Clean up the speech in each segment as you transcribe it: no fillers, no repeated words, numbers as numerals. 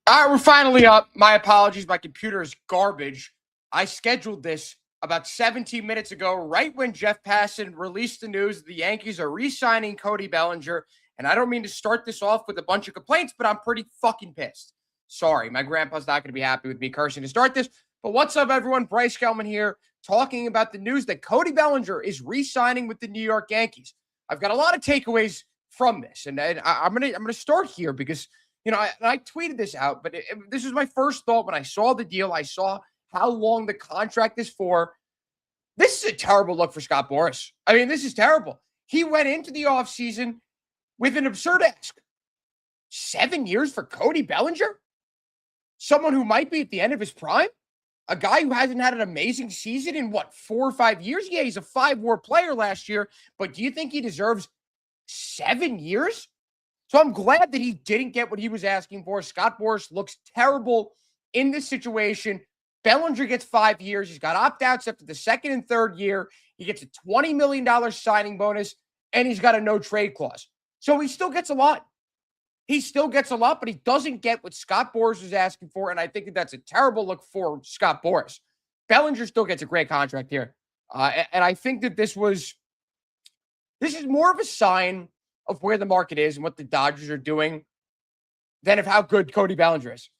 All right, we're finally up. My apologies. My computer is garbage. I scheduled this about 17 minutes ago, right when Jeff Passan released the news that the Yankees are re-signing Cody Bellinger. And I don't mean to start this off with a bunch of complaints, but I'm pretty fucking pissed. Sorry, my grandpa's not going to be happy with me cursing to start this. But what's up, everyone? Bryce Gelman here, talking about the news that Cody Bellinger is re-signing with the New York Yankees. I've got a lot of takeaways from this, and I'm gonna start here because I tweeted this out, but this was my first thought when I saw the deal. I saw how long the contract is for. This is a terrible look for Scott Boras. I mean, this is terrible. He went into the offseason with an absurd ask. 7 years for Cody Bellinger? Someone who might be at the end of his prime? A guy who hasn't had an amazing season in, 4 or 5 years? Yeah, he's a 5-WAR player last year, but do you think he deserves 7 years? So I'm glad that he didn't get what he was asking for. Scott Boras looks terrible in this situation. Bellinger gets 5 years. He's got opt-outs after the second and third year. He gets a $20 million signing bonus, and he's got a no-trade clause. So he still gets a lot. He still gets a lot, but he doesn't get what Scott Boras is asking for, and I think that that's a terrible look for Scott Boras. Bellinger still gets a great contract here. And I think that this is more of a sign of where the market is and what the Dodgers are doing than of how good Cody Bellinger is.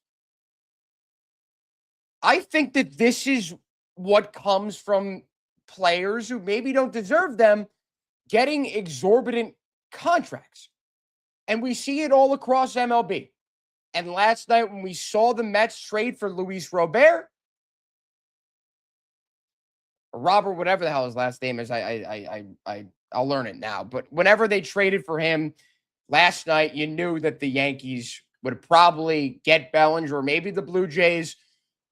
I think that this is what comes from players who maybe don't deserve them getting exorbitant contracts. And we see it all across MLB. And last night when we saw the Mets trade for Luis Robert, Robert, whatever the hell his last name is, I'll learn it now. But whenever they traded for him last night, you knew that the Yankees would probably get Bellinger or maybe the Blue Jays.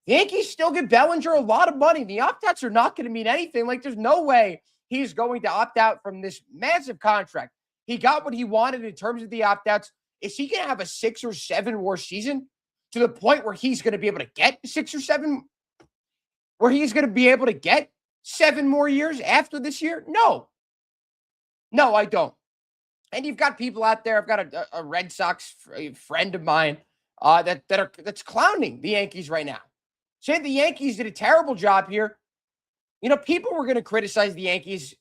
The Yankees still give Bellinger a lot of money. The opt-outs are not going to mean anything. Like, there's no way he's going to opt out from this massive contract. He got what he wanted in terms of the opt-outs. Is he going to have a 6 or 7 WAR season to the point where he's going to be able to get 6 or 7, where he's going to be able to get 7 more years after this year? No, I don't. And you've got people out there. I've got a Red Sox friend of mine that's clowning the Yankees right now, saying the Yankees did a terrible job here. People were going to criticize the Yankees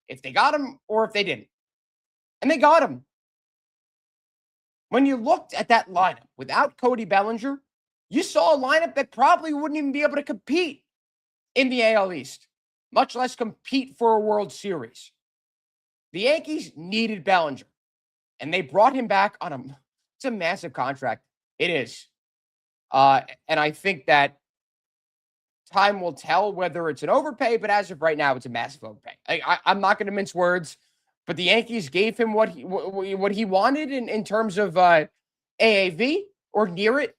if they got him or if they didn't, and they got him. When you looked at that lineup without Cody Bellinger, you saw a lineup that probably wouldn't even be able to compete in the AL East, much less compete for a World Series. The Yankees needed Bellinger, and they brought him back on it's a massive contract. It is. And I think that time will tell whether it's an overpay, but as of right now, it's a massive overpay. I'm not going to mince words, but the Yankees gave him what he wanted in terms of AAV or near it.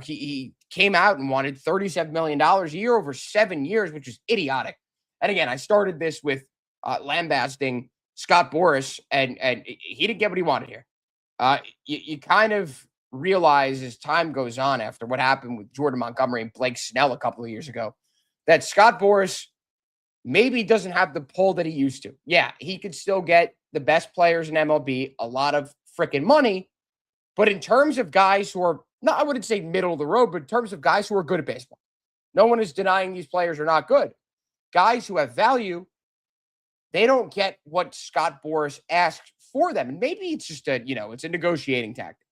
He came out and wanted $37 million a year over 7 years, which is idiotic. And again, I started this with lambasting Scott Boras, and he didn't get what he wanted here. You kind of realize as time goes on after what happened with Jordan Montgomery and Blake Snell a couple of years ago, that Scott Boras maybe doesn't have the pull that he used to. Yeah, he could still get the best players in MLB a lot of freaking money, but in terms of guys who are, not, I wouldn't say middle of the road, but in terms of guys who are good at baseball, no one is denying these players are not good. Guys who have value, they don't get what Scott Boras asked for them. And maybe it's just it's a negotiating tactic.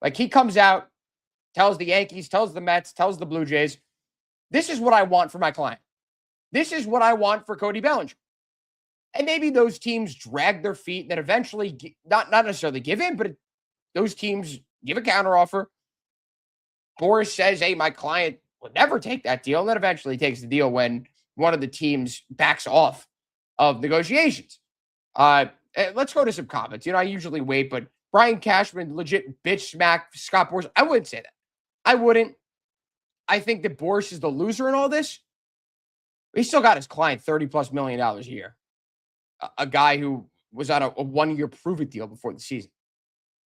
Like, he comes out, tells the Yankees, tells the Mets, tells the Blue Jays, this is what I want for my client. This is what I want for Cody Bellinger. And maybe those teams drag their feet and then eventually, not necessarily give in, but those teams give a counteroffer. Boras says, hey, my client would never take that deal. And then eventually takes the deal when one of the teams backs off of negotiations. Let's go to some comments. I usually wait, but Brian Cashman legit bitch smack Scott Boras. I wouldn't say that. I wouldn't. I think that Boras is the loser in all this. He still got his client $30+ million a year. A guy who was on a 1-year prove-it deal before the season.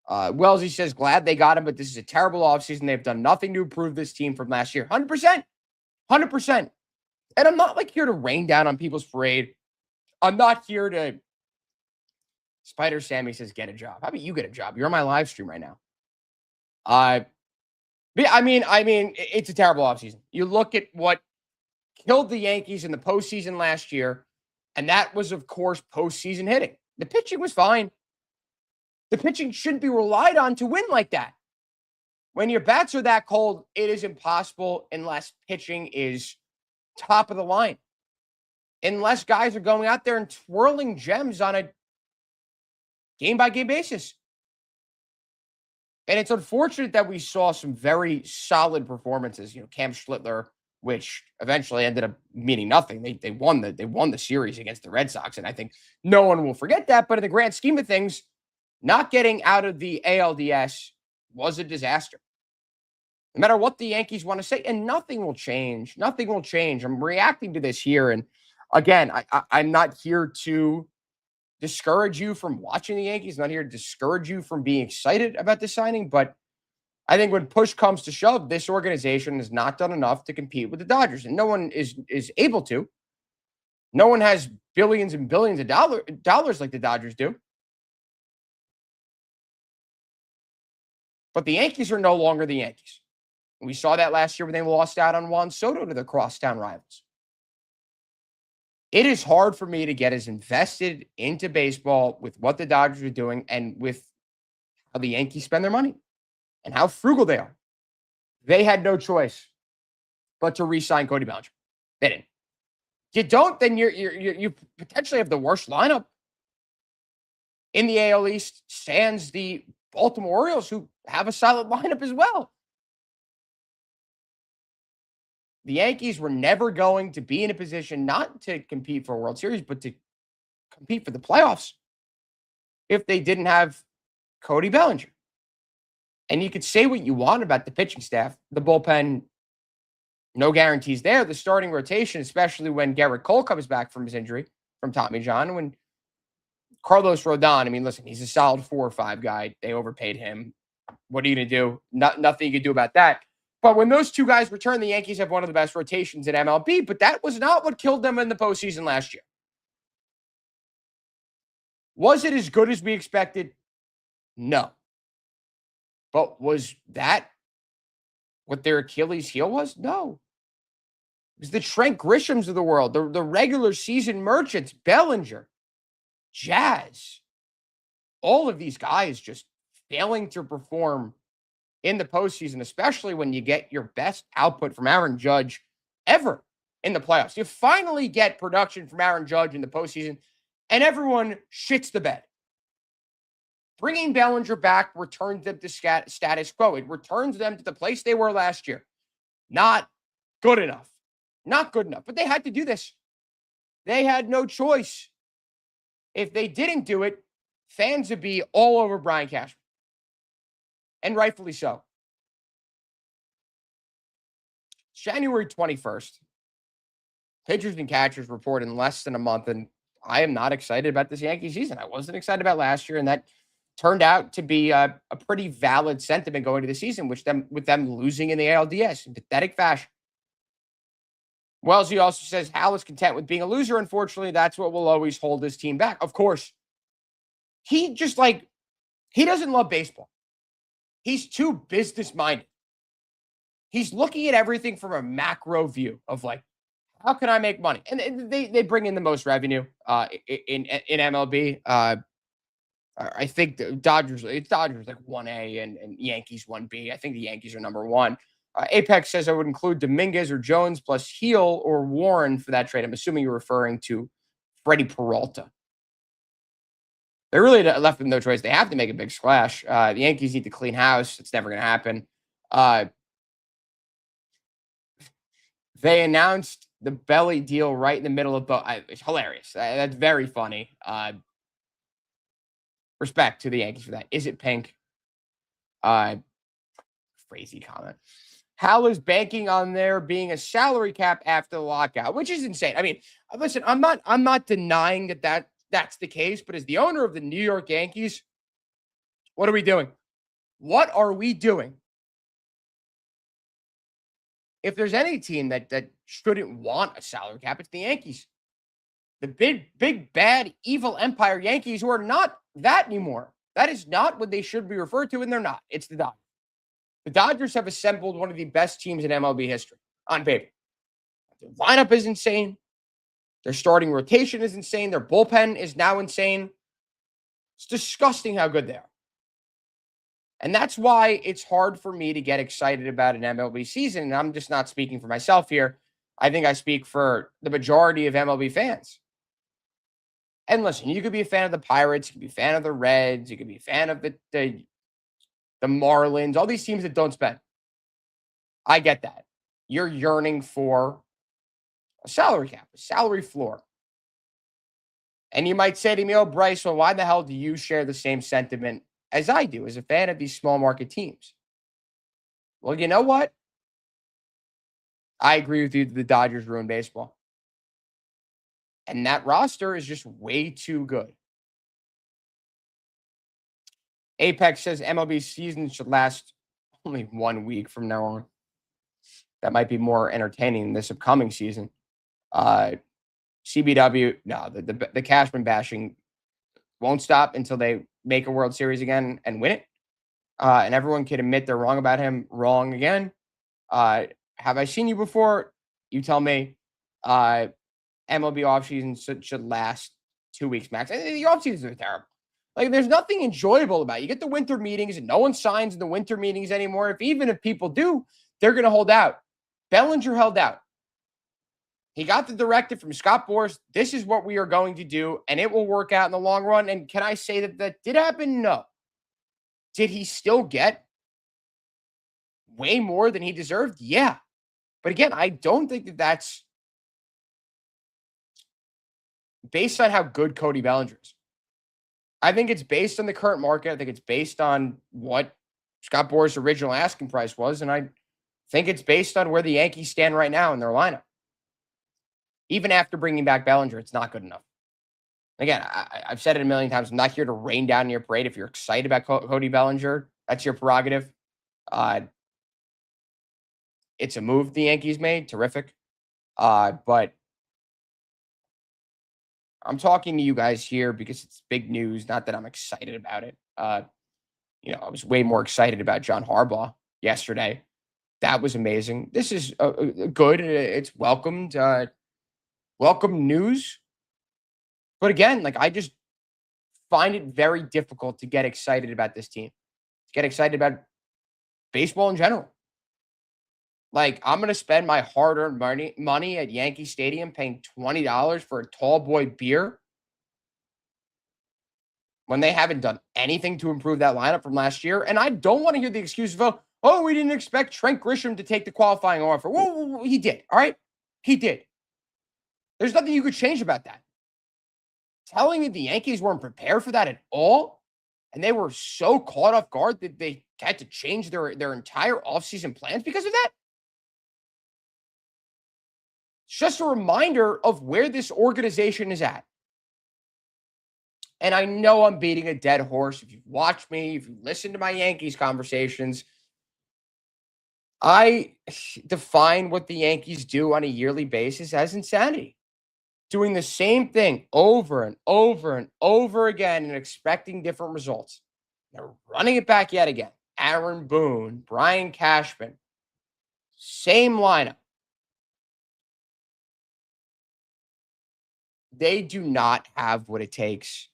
Wellesley says, glad they got him, but this is a terrible offseason. They've done nothing to improve this team from last year. 100%. 100%. And I'm not here to rain down on people's parade. I'm not here to. Spider Sammy says, get a job. How about you get a job? You're on my live stream right now. But yeah, it's a terrible offseason. You look at what killed the Yankees in the postseason last year, and that was, of course, postseason hitting. The pitching was fine. The pitching shouldn't be relied on to win like that. When your bats are that cold, it is impossible unless pitching is top of the line. Unless guys are going out there and twirling gems on a game by game basis. And it's unfortunate that we saw some very solid performances. Cam Schlittler, which eventually ended up meaning nothing. They won the series against the Red Sox, and I think no one will forget that. But in the grand scheme of things, not getting out of the ALDS was a disaster. No matter what the Yankees want to say, and nothing will change. Nothing will change. I'm reacting to this here, and again, I'm not here to discourage you from watching the Yankees. I'm not here to discourage you from being excited about the signing, but I think when push comes to shove, this organization has not done enough to compete with the Dodgers, and no one is able to. No one has billions and billions of dollars like the Dodgers do. But the Yankees are no longer the Yankees. We saw that last year when they lost out on Juan Soto to their crosstown rivals. It is hard for me to get as invested into baseball with what the Dodgers are doing and with how the Yankees spend their money and how frugal they are. They had no choice but to re-sign Cody Bellinger. They didn't. You don't, then you potentially have the worst lineup in the AL East, sans the Baltimore Orioles, who have a solid lineup as well. The Yankees were never going to be in a position not to compete for a World Series, but to compete for the playoffs if they didn't have Cody Bellinger. And you could say what you want about the pitching staff, the bullpen, no guarantees there. The starting rotation, especially when Garrett Cole comes back from his injury from Tommy John, when Carlos Rodon, listen, he's a solid 4 or 5 guy. They overpaid him. What are you going to do? Nothing you can do about that. But when those two guys return, the Yankees have one of the best rotations in MLB, but that was not what killed them in the postseason last year. Was it as good as we expected? No. But was that what their Achilles heel was? No. It was the Trent Grishams of the world, the regular season merchants, Bellinger, Jazz, all of these guys just failing to perform in the postseason, especially when you get your best output from Aaron Judge ever in the playoffs. You finally get production from Aaron Judge in the postseason, and everyone shits the bed. Bringing Bellinger back returns them to status quo. It returns them to the place they were last year. Not good enough. Not good enough. But they had to do this. They had no choice. If they didn't do it, fans would be all over Brian Cashman. And rightfully so. January 21st. Pitchers and catchers report in less than a month, and I am not excited about this Yankee season. I wasn't excited about last year, and that turned out to be a pretty valid sentiment going to the season, with them losing in the ALDS in pathetic fashion. Wellesley also says Hal is content with being a loser. Unfortunately, that's what will always hold his team back. Of course, he doesn't love baseball. He's too business-minded. He's looking at everything from a macro view of how can I make money? And they bring in the most revenue in MLB. I think the Dodgers like 1A and Yankees 1B. I think the Yankees are number 1. Apex says I would include Dominguez or Jones plus Heel or Warren for that trade. I'm assuming you're referring to Freddie Peralta. They really left them no choice. They have to make a big splash. The Yankees need to clean house. It's never going to happen. They announced the Belly deal right in the middle of it's hilarious. That's very funny. Respect to the Yankees for that. Is it pink? Crazy comment. Hal is banking on there being a salary cap after the lockout, which is insane. Listen, I'm not denying that's the case, but as the owner of the New York Yankees, what are we doing? What are we doing? If there's any team that shouldn't want a salary cap, it's the Yankees. The big, bad, evil empire Yankees, who are not that anymore. That is not what they should be referred to, and they're not. It's the Dodgers. The Dodgers have assembled one of the best teams in MLB history on paper. Their lineup is insane. Their starting rotation is insane. Their bullpen is now insane. It's disgusting how good they are. And that's why it's hard for me to get excited about an MLB season. And I'm just not speaking for myself here. I think I speak for the majority of MLB fans. And listen, you could be a fan of the Pirates, you could be a fan of the Reds, you could be a fan of the Marlins, all these teams that don't spend. I get that. You're yearning for a salary cap, a salary floor. And you might say to me, oh, Bryce, well, why the hell do you share the same sentiment as I do as a fan of these small market teams? Well, you know what? I agree with you that the Dodgers ruin baseball. And that roster is just way too good. Apex says MLB season should last only 1 week from now on. That might be more entertaining than this upcoming season. CBW, no, the Cashman bashing won't stop until they make a World Series again and win it. And everyone can admit they're wrong about him, wrong again. Have I seen you before? You tell me. MLB offseason should last 2 weeks max. The offseasons are terrible. Like, there's nothing enjoyable about it. You get the winter meetings, and no one signs in the winter meetings anymore. Even if people do, they're going to hold out. Bellinger held out. He got the directive from Scott Boras. This is what we are going to do, and it will work out in the long run. And can I say that that did happen? No. Did he still get way more than he deserved? Yeah. But again, I don't think that that's based on how good Cody Bellinger is. I think it's based on the current market. I think it's based on what Scott Boras' original asking price was. And I think it's based on where the Yankees stand right now in their lineup. Even after bringing back Bellinger, it's not good enough. Again, I've said it a million times. I'm not here to rain down your parade. If you're excited about Cody Bellinger, that's your prerogative. It's a move the Yankees made. Terrific. But I'm talking to you guys here because it's big news. Not that I'm excited about it. I was way more excited about John Harbaugh yesterday. That was amazing. This is good. It's welcomed. Welcome news. But again, like, I just find it very difficult to get excited about this team, to get excited about baseball in general. Like, I'm going to spend my hard-earned money at Yankee Stadium paying $20 for a tall boy beer when they haven't done anything to improve that lineup from last year. And I don't want to hear the excuse of, oh, we didn't expect Trent Grisham to take the qualifying offer. Whoa, he did. All right. He did. There's nothing you could change about that. Telling me the Yankees weren't prepared for that at all, and they were so caught off guard that they had to change their entire offseason plans because of that? It's just a reminder of where this organization is at. And I know I'm beating a dead horse. If you've watched me, if you listen to my Yankees conversations, I define what the Yankees do on a yearly basis as insanity. Doing the same thing over and over and over again and expecting different results. They're running it back yet again. Aaron Boone, Brian Cashman, same lineup. They do not have what it takes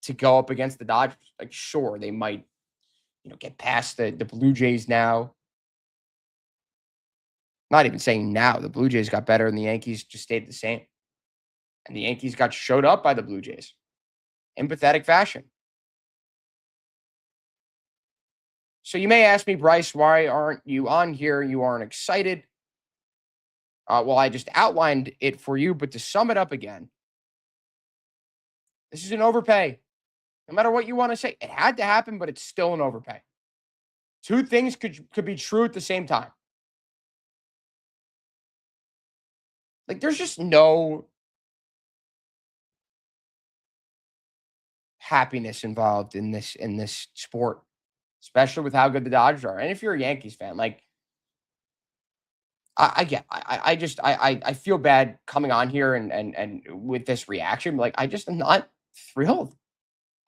to go up against the Dodgers. Like, sure, they might, get past the Blue Jays now. Not even saying now. The Blue Jays got better and the Yankees just stayed the same. And the Yankees got showed up by the Blue Jays in pathetic fashion. So you may ask me, Bryce, why aren't you on here? You aren't excited. Well, I just outlined it for you, but to sum it up again, this is an overpay. No matter what you want to say, it had to happen, but it's still an overpay. Two things could be true at the same time. Like, there's just no happiness involved in this sport, especially with how good the Dodgers are. And if you're a Yankees fan, like, I feel bad coming on here and with this reaction. Like, I just am not thrilled.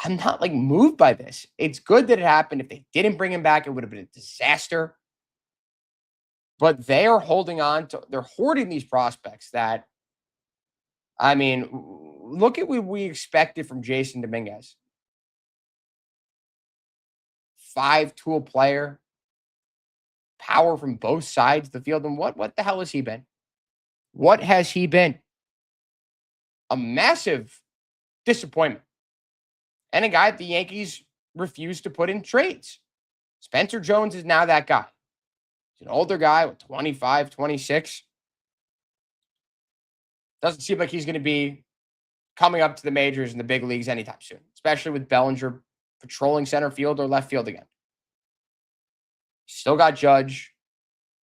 I'm not like moved by this. It's good that it happened. If they didn't bring him back, it would have been a disaster. But they are holding on to, they're hoarding these prospects that, I mean, look at what we expected from Jason Dominguez. 5-tool player, power from both sides of the field. And what the hell has he been? What has he been? A massive disappointment. And a guy that the Yankees refused to put in trades. Spencer Jones is now that guy. He's an older guy with 25, 26. Doesn't seem like he's going to be coming up to the majors in the big leagues anytime soon, especially with Bellinger patrolling center field or left field again. You still got Judge.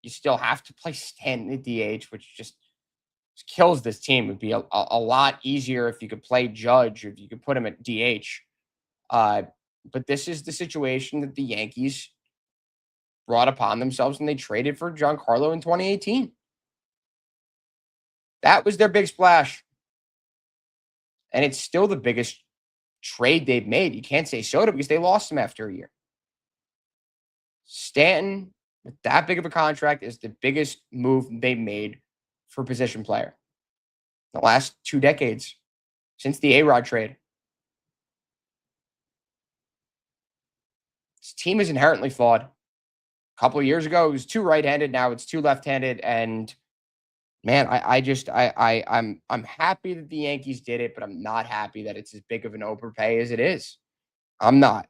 You still have to play Stanton at DH, which just kills this team. It would be a lot easier if you could play Judge, or if you could put him at DH. But this is the situation that the Yankees brought upon themselves when they traded for Giancarlo in 2018. That was their big splash. And it's still the biggest trade they've made. You can't say Soto because they lost him after a year. Stanton, with that big of a contract, is the biggest move they made for position player the last 2 decades since the A-Rod trade. This team is inherently flawed. A couple of years ago, it was 2 right-handed. Now it's 2 left-handed. And man, I'm happy that the Yankees did it, but I'm not happy that it's as big of an overpay as it is. I'm not.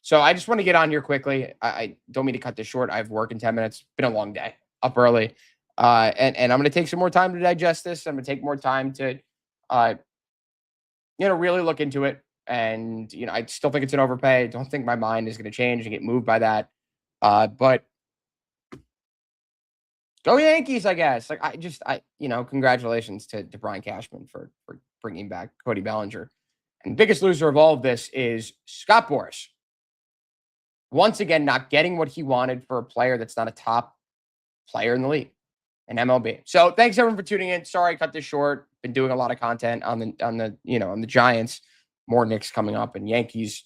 So I just want to get on here quickly. I don't mean to cut this short. I have work in 10 minutes. It's been a long day, up early. And I'm going to take some more time to digest this. I'm going to take more time to, really look into it. And, I still think it's an overpay. I don't think my mind is going to change and get moved by that. But go Yankees, I guess. Like, congratulations to Brian Cashman for bringing back Cody Bellinger. And the biggest loser of all of this is Scott Boras. Once again, not getting what he wanted for a player that's not a top player in the league, an MLB. So thanks everyone for tuning in. Sorry I cut this short. Been doing a lot of content on the Giants. More Knicks coming up, and Yankees,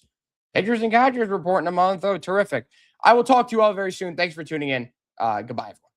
pitchers and catchers reporting a month. Oh, terrific. I will talk to you all very soon. Thanks for tuning in. Goodbye, everyone.